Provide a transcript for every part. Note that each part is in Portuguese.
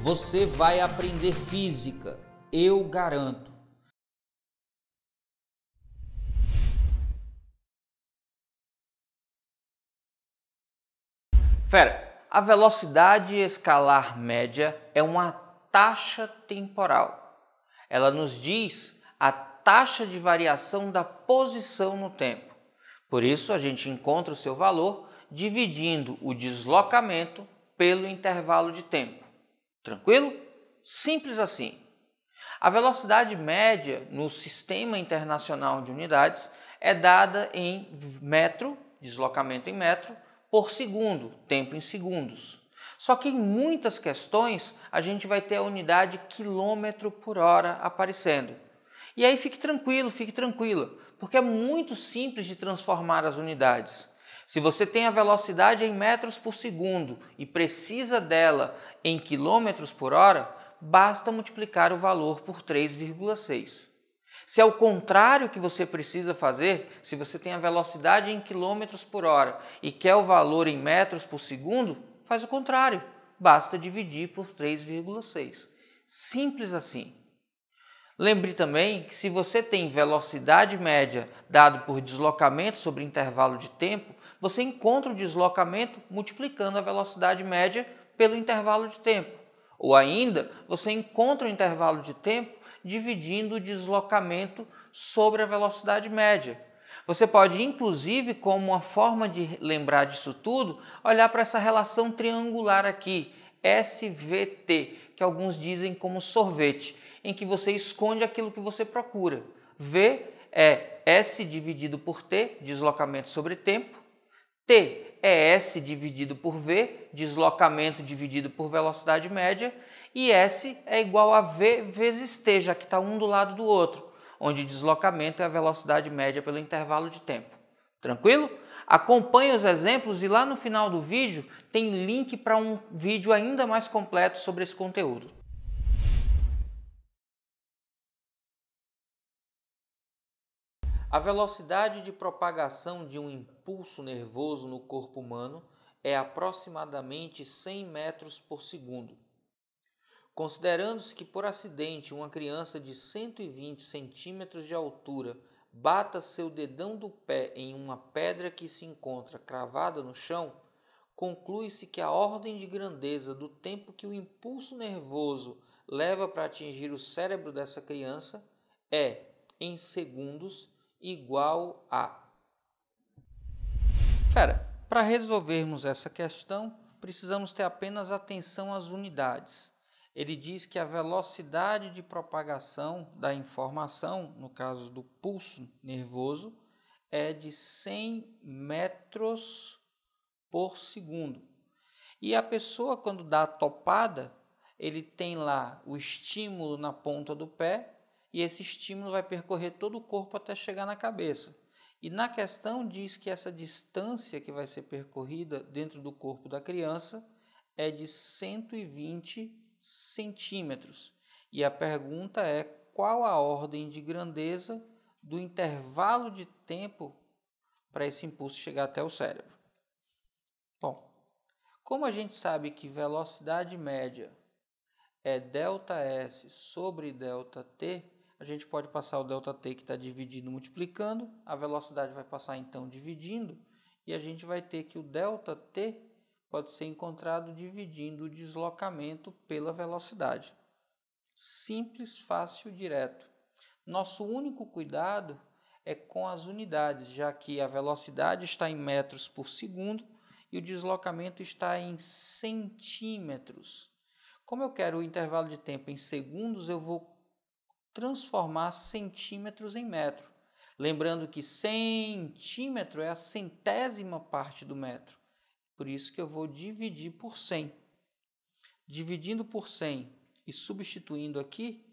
Você vai aprender física, eu garanto. Fera, a velocidade escalar média é uma taxa temporal. Ela nos diz a taxa de variação da posição no tempo. Por isso, a gente encontra o seu valor dividindo o deslocamento pelo intervalo de tempo. Tranquilo? Simples assim. A velocidade média no Sistema Internacional de Unidades é dada em metro, deslocamento em metro, por segundo, tempo em segundos. Só que em muitas questões a gente vai ter a unidade quilômetro por hora aparecendo. E aí fique tranquilo, fique tranquila, porque é muito simples de transformar as unidades. Se você tem a velocidade em metros por segundo e precisa dela em quilômetros por hora, basta multiplicar o valor por 3,6. Se é o contrário que você precisa fazer, se você tem a velocidade em quilômetros por hora e quer o valor em metros por segundo, faz o contrário, basta dividir por 3,6. Simples assim. Lembre também que se você tem velocidade média dado por deslocamento sobre intervalo de tempo, você encontra o deslocamento multiplicando a velocidade média pelo intervalo de tempo. Ou ainda, você encontra o intervalo de tempo dividindo o deslocamento sobre a velocidade média. Você pode, inclusive, como uma forma de lembrar disso tudo, olhar para essa relação triangular aqui, SVT, que alguns dizem como sorvete, em que você esconde aquilo que você procura. V é S dividido por T, deslocamento sobre tempo. T é S dividido por V, deslocamento dividido por velocidade média. E S é igual a V vezes T, já que está um do lado do outro, onde deslocamento é a velocidade média pelo intervalo de tempo. Tranquilo? Acompanhe os exemplos e lá no final do vídeo tem link para um vídeo ainda mais completo sobre esse conteúdo. A velocidade de propagação de um impulso nervoso no corpo humano é aproximadamente 100 metros por segundo. Considerando-se que por acidente uma criança de 120 centímetros de altura bata seu dedão do pé em uma pedra que se encontra cravada no chão, conclui-se que a ordem de grandeza do tempo que o impulso nervoso leva para atingir o cérebro dessa criança é, em segundos, igual a... Fera, para resolvermos essa questão, precisamos ter apenas atenção às unidades. Ele diz que a velocidade de propagação da informação, no caso do pulso nervoso, é de 100 metros por segundo. E a pessoa, quando dá a topada, ele tem lá o estímulo na ponta do pé e esse estímulo vai percorrer todo o corpo até chegar na cabeça. E na questão diz que essa distância que vai ser percorrida dentro do corpo da criança é de 120 centímetros. E a pergunta é qual a ordem de grandeza do intervalo de tempo para esse impulso chegar até o cérebro. Bom, como a gente sabe que velocidade média é ΔS sobre ΔT, a gente pode passar o ΔT que está dividindo multiplicando, a velocidade vai passar então dividindo, e a gente vai ter que o ΔT pode ser encontrado dividindo o deslocamento pela velocidade. Simples, fácil, direto. Nosso único cuidado é com as unidades, já que a velocidade está em metros por segundo e o deslocamento está em centímetros. Como eu quero o intervalo de tempo em segundos, eu vou transformar centímetros em metro. Lembrando que centímetro é a centésima parte do metro. Por isso que eu vou dividir por 100. Dividindo por 100 e substituindo aqui,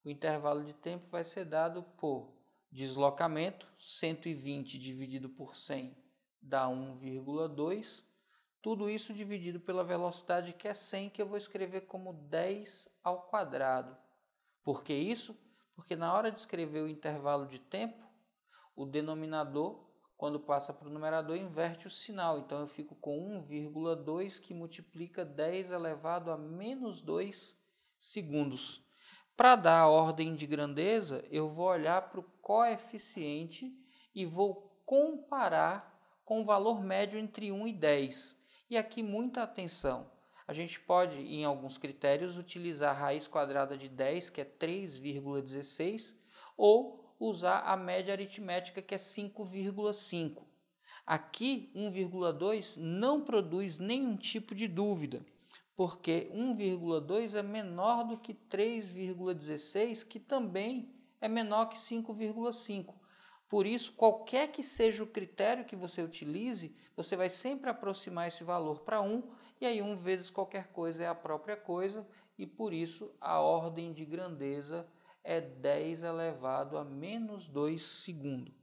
o intervalo de tempo vai ser dado por deslocamento, 120 dividido por 100 dá 1,2. Tudo isso dividido pela velocidade que é 100, que eu vou escrever como 10 ao quadrado. Por que isso? Porque na hora de escrever o intervalo de tempo, o denominador quando passa para o numerador, inverte o sinal. Então, eu fico com 1,2 que multiplica 10 elevado a menos 2 segundos. Para dar a ordem de grandeza, eu vou olhar para o coeficiente e vou comparar com o valor médio entre 1 e 10. E aqui, muita atenção. A gente pode, em alguns critérios, utilizar a raiz quadrada de 10, que é 3,16, ou usar a média aritmética, que é 5,5. Aqui, 1,2 não produz nenhum tipo de dúvida, porque 1,2 é menor do que 3,16, que também é menor que 5,5. Por isso, qualquer que seja o critério que você utilize, você vai sempre aproximar esse valor para 1, e aí 1 vezes qualquer coisa é a própria coisa, e por isso a ordem de grandeza é 10 elevado a menos 2 segundos.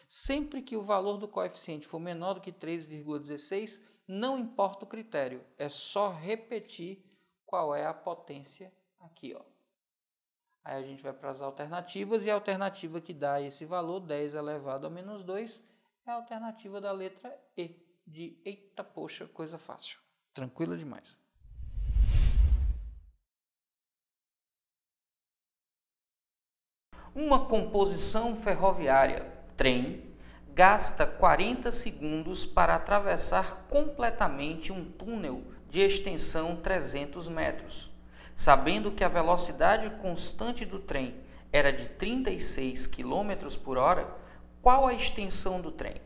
Sempre que o valor do coeficiente for menor do que 3,16, não importa o critério, é só repetir qual é a potência aqui, ó. Aí a gente vai para as alternativas, e a alternativa que dá esse valor, 10 elevado a menos 2, é a alternativa da letra E, de eita, poxa, coisa fácil. Tranquilo demais. Uma composição ferroviária, trem, gasta 40 segundos para atravessar completamente um túnel de extensão 300 metros. Sabendo que a velocidade constante do trem era de 36 km por hora, qual a extensão do trem?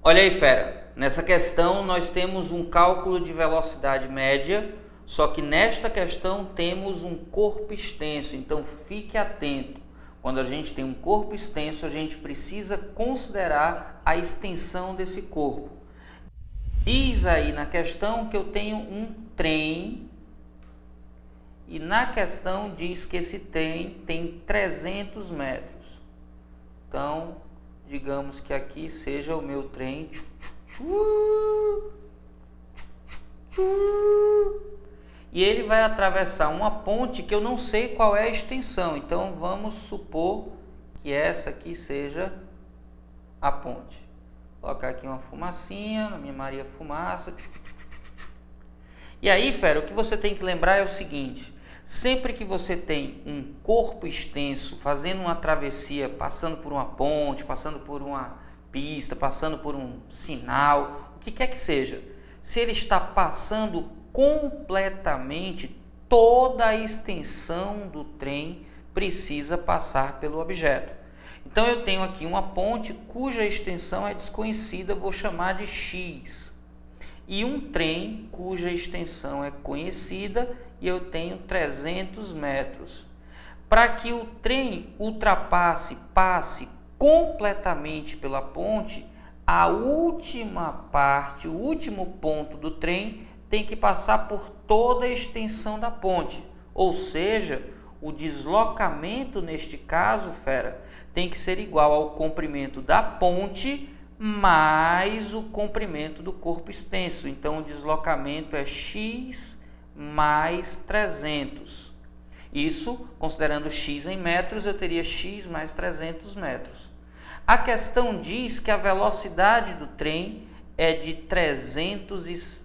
Olha aí, fera, nessa questão nós temos um cálculo de velocidade média, só que nesta questão temos um corpo extenso, então fique atento. Quando a gente tem um corpo extenso, a gente precisa considerar a extensão desse corpo. Diz aí na questão que eu tenho um trem, e na questão diz que esse trem tem 300 metros. Então, digamos que aqui seja o meu trem. E ele vai atravessar uma ponte que eu não sei qual é a extensão. Então, vamos supor que essa aqui seja a ponte. Vou colocar aqui uma fumacinha, na minha Maria Fumaça. E aí, fera, o que você tem que lembrar é o seguinte: sempre que você tem um corpo extenso, fazendo uma travessia, passando por uma ponte, passando por uma pista, passando por um sinal, o que quer que seja, se ele está passando completamente, toda a extensão do trem precisa passar pelo objeto. Então eu tenho aqui uma ponte cuja extensão é desconhecida, vou chamar de x. E um trem cuja extensão é conhecida, e eu tenho 300 metros. Para que o trem passe completamente pela ponte, a última parte, o último ponto do trem tem que passar por toda a extensão da ponte. Ou seja, o deslocamento neste caso, fera, tem que ser igual ao comprimento da ponte mais o comprimento do corpo extenso. Então, o deslocamento é x mais 300. Isso, considerando x em metros, eu teria x mais 300 metros. A questão diz que a velocidade do trem é de 36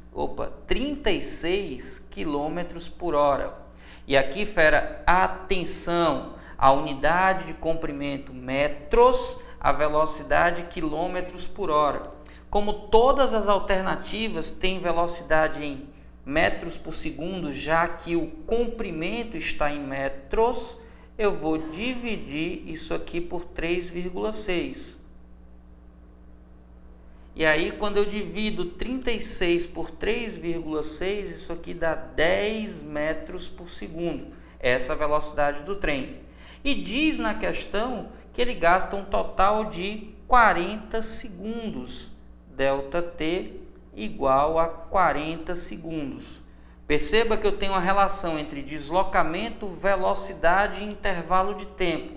km por hora. E aqui, fera, atenção, a unidade de comprimento metros, a velocidade quilômetros por hora. Como todas as alternativas têm velocidade em metros por segundo, já que o comprimento está em metros, eu vou dividir isso aqui por 3,6. E aí, quando eu divido 36 por 3,6, isso aqui dá 10 metros por segundo. Essa é a velocidade do trem. E diz na questão que ele gasta um total de 40 segundos. ΔT igual a 40 segundos. Perceba que eu tenho uma relação entre deslocamento, velocidade e intervalo de tempo.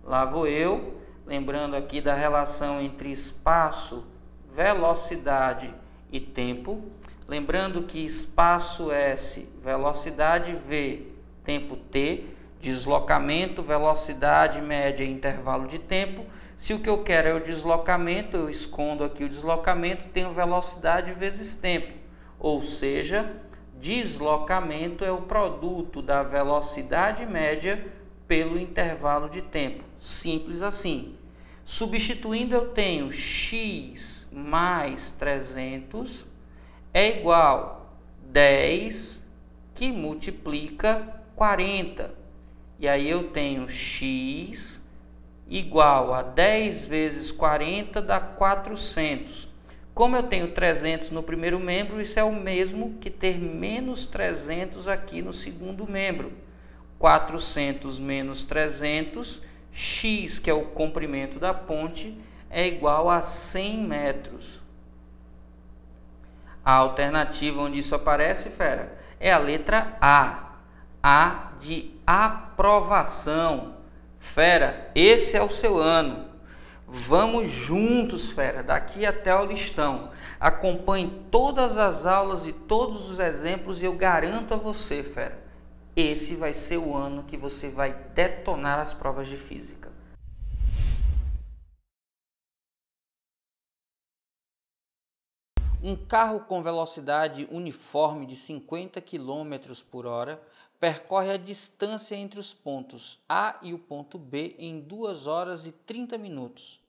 Lá vou eu, lembrando aqui da relação entre espaço, velocidade e tempo. Lembrando que espaço S, velocidade V, tempo T, deslocamento, velocidade média e intervalo de tempo. Se o que eu quero é o deslocamento, eu escondo aqui o deslocamento, tenho velocidade vezes tempo. Ou seja, deslocamento é o produto da velocidade média pelo intervalo de tempo. Simples assim. Substituindo, eu tenho x mais 300 é igual a 10 que multiplica 40. E aí eu tenho x igual a 10 vezes 40 dá 400. Como eu tenho 300 no primeiro membro, isso é o mesmo que ter menos 300 aqui no segundo membro. 400 menos 300, x, que é o comprimento da ponte, é igual a 100 metros. A alternativa onde isso aparece, fera, é a letra A. A de aprovação. Fera, esse é o seu ano. Vamos juntos, fera, daqui até o listão. Acompanhe todas as aulas e todos os exemplos e eu garanto a você, fera, esse vai ser o ano que você vai detonar as provas de física. Um carro com velocidade uniforme de 50 km por hora percorre a distância entre os pontos A e o ponto B em 2 horas e 30 minutos.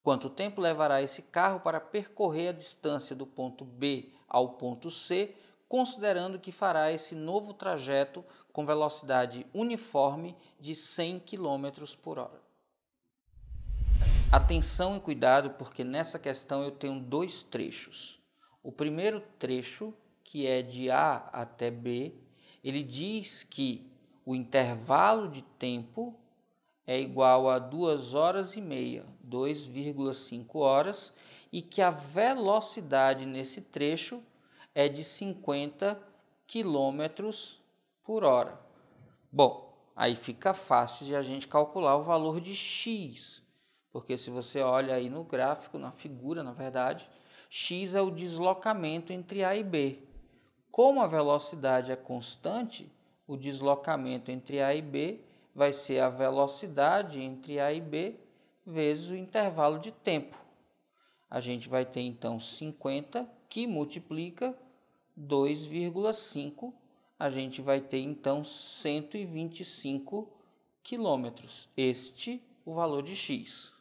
Quanto tempo levará esse carro para percorrer a distância do ponto B ao ponto C, considerando que fará esse novo trajeto com velocidade uniforme de 100 km por hora? Atenção e cuidado, porque nessa questão eu tenho 2 trechos. O primeiro trecho, que é de A até B, ele diz que o intervalo de tempo é igual a 2 horas e meia, 2,5 horas, e que a velocidade nesse trecho é de 50 km por hora. Bom, aí fica fácil de a gente calcular o valor de x, porque se você olha aí no gráfico, na figura, na verdade, x é o deslocamento entre A e B. Como a velocidade é constante, o deslocamento entre A e B vai ser a velocidade entre A e B vezes o intervalo de tempo. A gente vai ter então 50 que multiplica 2,5. A gente vai ter então 125 quilômetros. Este o valor de x.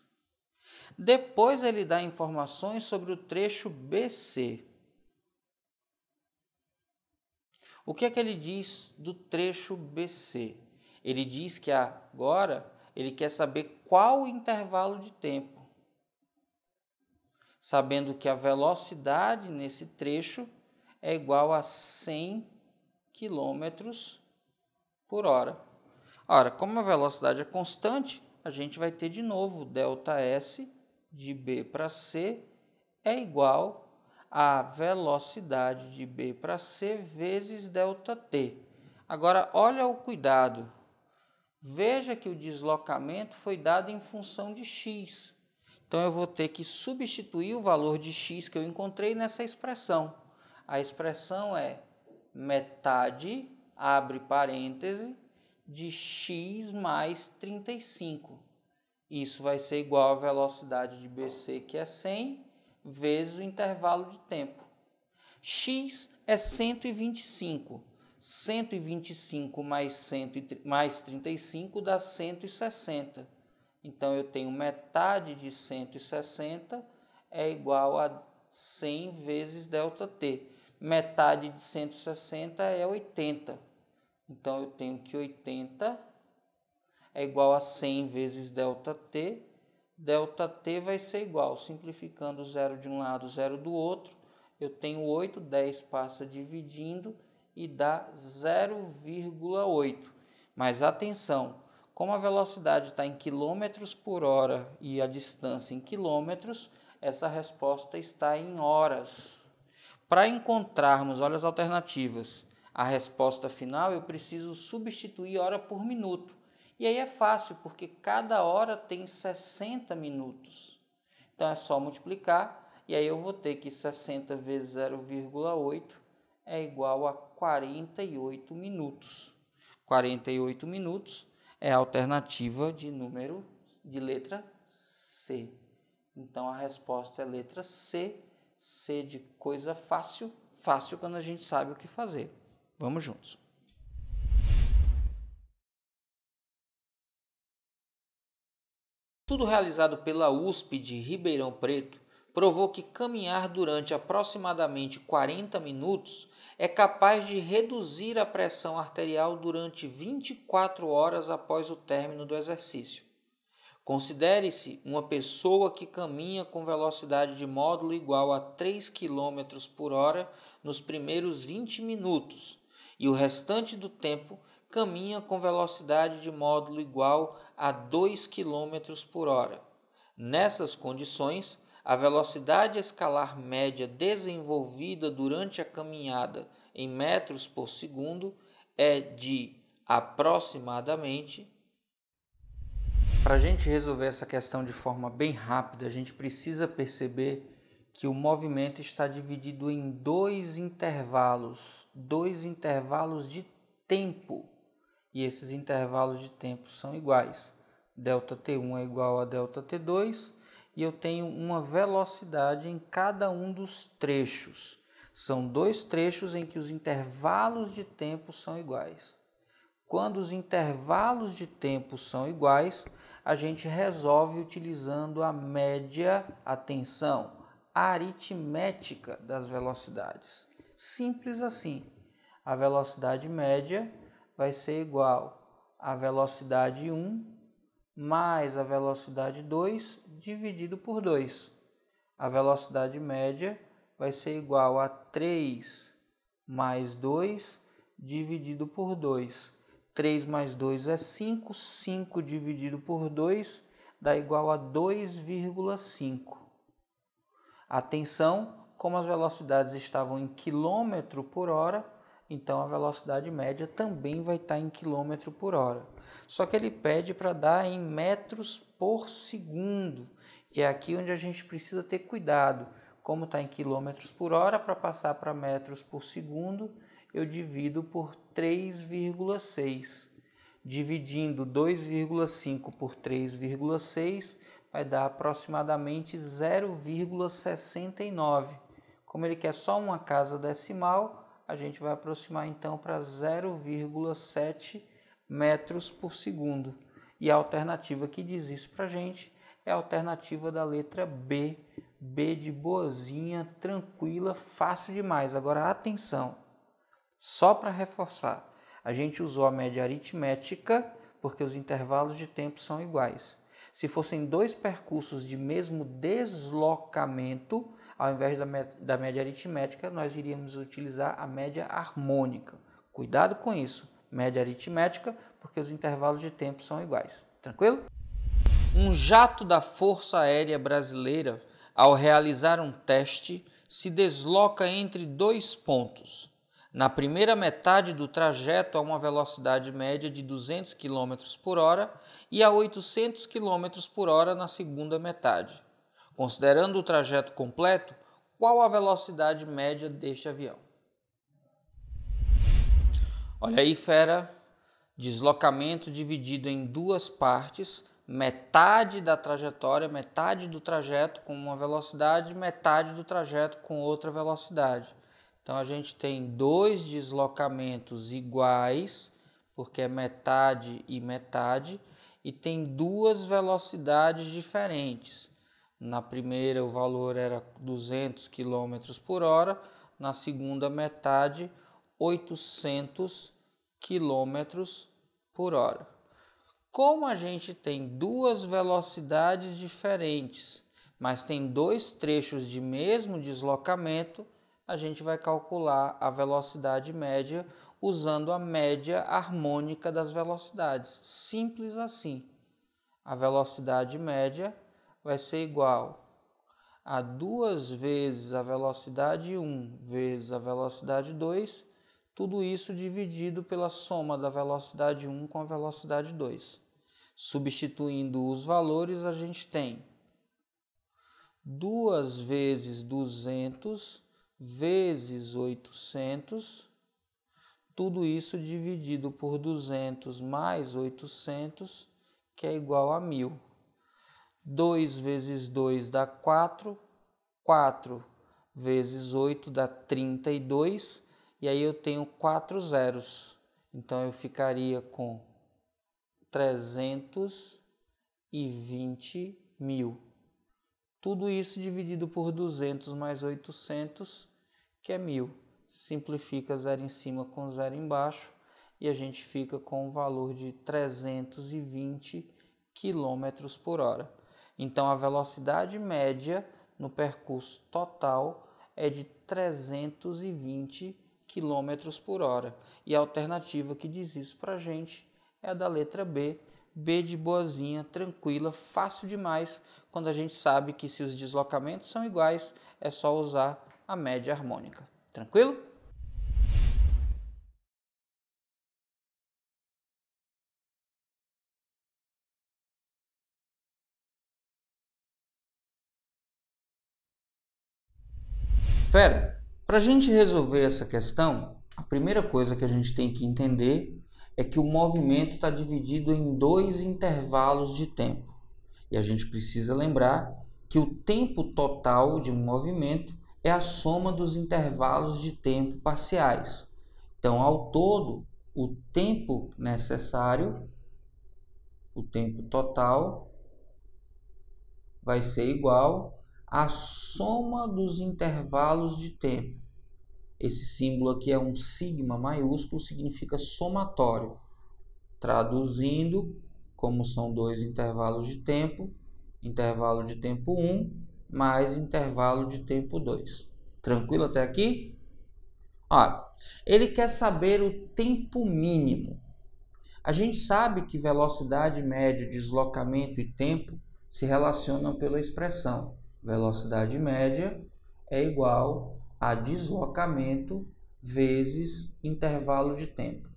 Depois ele dá informações sobre o trecho BC. O que é que ele diz do trecho BC? Ele diz que agora ele quer saber qual o intervalo de tempo, sabendo que a velocidade nesse trecho é igual a 100 km por hora. Ora, como a velocidade é constante, a gente vai ter de novo ΔS de B para C é igual a velocidade de B para C vezes ΔT. Agora, olha o cuidado. Veja que o deslocamento foi dado em função de x. Então, eu vou ter que substituir o valor de x que eu encontrei nessa expressão. A expressão é metade, abre parêntese, de x mais 35. Isso vai ser igual à velocidade de BC, que é 100, vezes o intervalo de tempo. X é 125. 125 mais 35 dá 160. Então, eu tenho metade de 160 é igual a 100 vezes ΔT. Metade de 160 é 80. Então, eu tenho que 80 é igual a 100 vezes ΔT. ΔT vai ser igual, simplificando zero de um lado, zero do outro. Eu tenho 8, 10 passa dividindo e dá 0,8. Mas atenção, como a velocidade está em quilômetros por hora e a distância em quilômetros, essa resposta está em horas. Para encontrarmos, olha as alternativas, a resposta final, eu preciso substituir hora por minuto. E aí é fácil, porque cada hora tem 60 minutos. Então, é só multiplicar, e aí eu vou ter que 60 vezes 0,8 é igual a 48 minutos. 48 minutos é a alternativa de letra C. C. Então a resposta é a letra C. C de coisa fácil, fácil quando a gente sabe o que fazer. Vamos juntos. Estudo realizado pela USP de Ribeirão Preto provou que caminhar durante aproximadamente 40 minutos é capaz de reduzir a pressão arterial durante 24 horas após o término do exercício. Considere-se uma pessoa que caminha com velocidade de módulo igual a 3 km por hora nos primeiros 20 minutos e o restante do tempo caminha com velocidade de módulo igual a 2 km por hora. Nessas condições, a velocidade escalar média desenvolvida durante a caminhada em metros por segundo é de aproximadamente. Para a gente resolver essa questão de forma bem rápida, a gente precisa perceber que o movimento está dividido em dois intervalos de tempo. E esses intervalos de tempo são iguais. ΔT1 é igual a ΔT2 e eu tenho uma velocidade em cada um dos trechos. São dois trechos em que os intervalos de tempo são iguais. Quando os intervalos de tempo são iguais, a gente resolve utilizando a média, atenção, aritmética das velocidades. Simples assim. A velocidade média vai ser igual à velocidade 1 mais a velocidade 2 dividido por 2. A velocidade média vai ser igual a 3 mais 2 dividido por 2. 3 mais 2 é 5, 5 dividido por 2 dá igual a 2,5. Atenção, como as velocidades estavam em quilômetro por hora, então a velocidade média também vai estar em quilômetro por hora. Só que ele pede para dar em metros por segundo. E é aqui onde a gente precisa ter cuidado. Como está em quilômetros por hora, para passar para metros por segundo, eu divido por 3,6. Dividindo 2,5 por 3,6 vai dar aproximadamente 0,69. Como ele quer só uma casa decimal, a gente vai aproximar então para 0,7 metros por segundo. E a alternativa que diz isso para a gente é a alternativa da letra B. B de boazinha, tranquila, fácil demais. Agora atenção, só para reforçar, a gente usou a média aritmética porque os intervalos de tempo são iguais. Se fossem dois percursos de mesmo deslocamento, ao invés da média aritmética, nós iríamos utilizar a média harmônica. Cuidado com isso, média aritmética, porque os intervalos de tempo são iguais. Tranquilo? Um jato da Força Aérea Brasileira, ao realizar um teste, se desloca entre dois pontos. Na primeira metade do trajeto a uma velocidade média de 200 km por hora e a 800 km por hora na segunda metade. Considerando o trajeto completo, qual a velocidade média deste avião? Olha aí, fera, deslocamento dividido em duas partes, metade da trajetória, metade do trajeto com uma velocidade, metade do trajeto com outra velocidade. Então, a gente tem dois deslocamentos iguais, porque é metade e metade, e tem duas velocidades diferentes. Na primeira, o valor era 200 km por hora, na segunda metade, 800 km por hora. Como a gente tem duas velocidades diferentes, mas tem dois trechos de mesmo deslocamento, a gente vai calcular a velocidade média usando a média harmônica das velocidades. Simples assim. A velocidade média vai ser igual a 2 vezes a velocidade 1 vezes a velocidade 2, tudo isso dividido pela soma da velocidade 1 com a velocidade 2. Substituindo os valores, a gente tem 2 vezes 200 vezes 800, tudo isso dividido por 200 mais 800, que é igual a 1000. 2 vezes 2 dá 4, 4 vezes 8 dá 32, e aí eu tenho 4 zeros. Então eu ficaria com 320 mil. Tudo isso dividido por 200 mais 800, que é 1000. Simplifica 0 em cima com 0 embaixo e a gente fica com um valor de 320 km por hora. Então, a velocidade média no percurso total é de 320 km por hora. E a alternativa que diz isso para a gente é a da letra B. B de boazinha, tranquila, fácil demais, quando a gente sabe que se os deslocamentos são iguais, é só usar a média harmônica. Tranquilo? Fera, para a gente resolver essa questão, a primeira coisa que a gente tem que entender é que o movimento está dividido em 2 intervalos de tempo. E a gente precisa lembrar que o tempo total de um movimento é a soma dos intervalos de tempo parciais. Então, ao todo, o tempo necessário, o tempo total, vai ser igual à soma dos intervalos de tempo. Esse símbolo aqui é um sigma maiúsculo, significa somatório. Traduzindo, como são 2 intervalos intervalo de tempo 1 mais intervalo de tempo 2. Tranquilo até aqui? Olha, ele quer saber o tempo mínimo. A gente sabe que velocidade média, deslocamento e tempo se relacionam pela expressão. Velocidade média é igual a deslocamento vezes intervalo de tempo.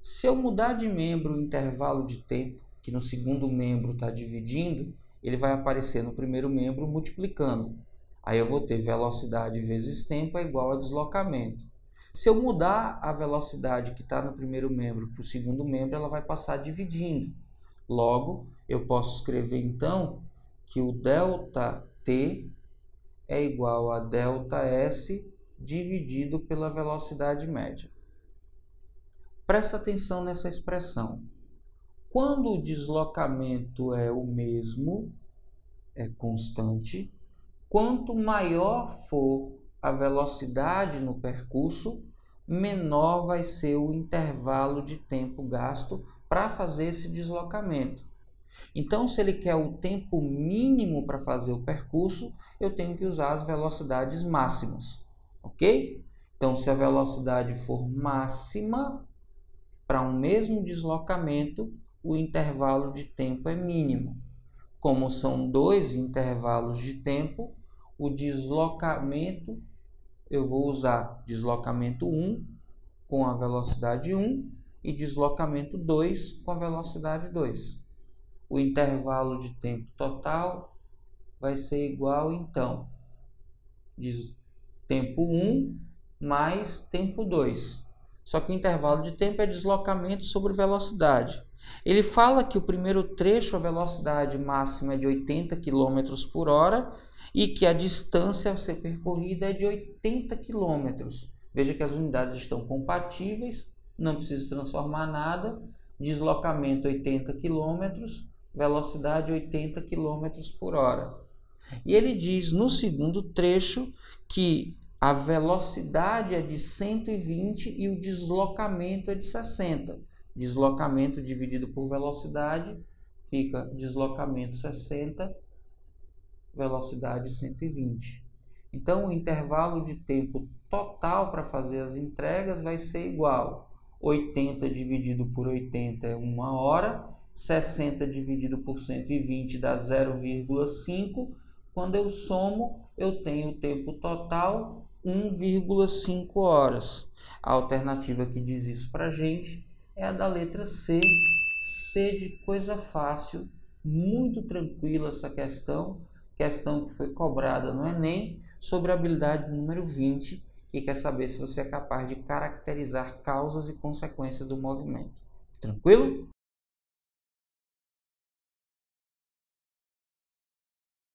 Se eu mudar de membro o intervalo de tempo, que no segundo membro está dividindo, ele vai aparecer no primeiro membro multiplicando. Aí eu vou ter velocidade vezes tempo é igual a deslocamento. Se eu mudar a velocidade que está no primeiro membro para o segundo membro, ela vai passar dividindo. Logo, eu posso escrever então que o ΔT é igual a ΔS dividido pela velocidade média. Presta atenção nessa expressão. Quando o deslocamento é o mesmo, é constante, quanto maior for a velocidade no percurso, menor vai ser o intervalo de tempo gasto para fazer esse deslocamento. Então, se ele quer o tempo mínimo para fazer o percurso, eu tenho que usar as velocidades máximas, ok? Então, se a velocidade for máxima, para um mesmo deslocamento, o intervalo de tempo é mínimo. Como são 2 intervalos de tempo, o deslocamento, eu vou usar deslocamento 1 com a velocidade 1 e deslocamento 2 com a velocidade 2. O intervalo de tempo total vai ser igual, então, tempo 1 mais tempo 2. Só que o intervalo de tempo é deslocamento sobre velocidade. Ele fala que o primeiro trecho, a velocidade máxima é de 80 km por hora e que a distância a ser percorrida é de 80 km. Veja que as unidades estão compatíveis, não precisa transformar nada. Deslocamento 80 km, velocidade 80 km por hora. E ele diz no segundo trecho que a velocidade é de 120 e o deslocamento é de 60. Deslocamento dividido por velocidade fica deslocamento 60, velocidade 120. Então, o intervalo de tempo total para fazer as entregas vai ser igual. 80 dividido por 80 é 1 hora, 60 dividido por 120 dá 0,5. Quando eu somo, eu tenho o tempo total 1,5 horas. A alternativa que diz isso para a gente é a da letra C. C de coisa fácil, muito tranquila essa questão que foi cobrada no Enem sobre a habilidade número 20, que quer saber se você é capaz de caracterizar causas e consequências do movimento. Tranquilo?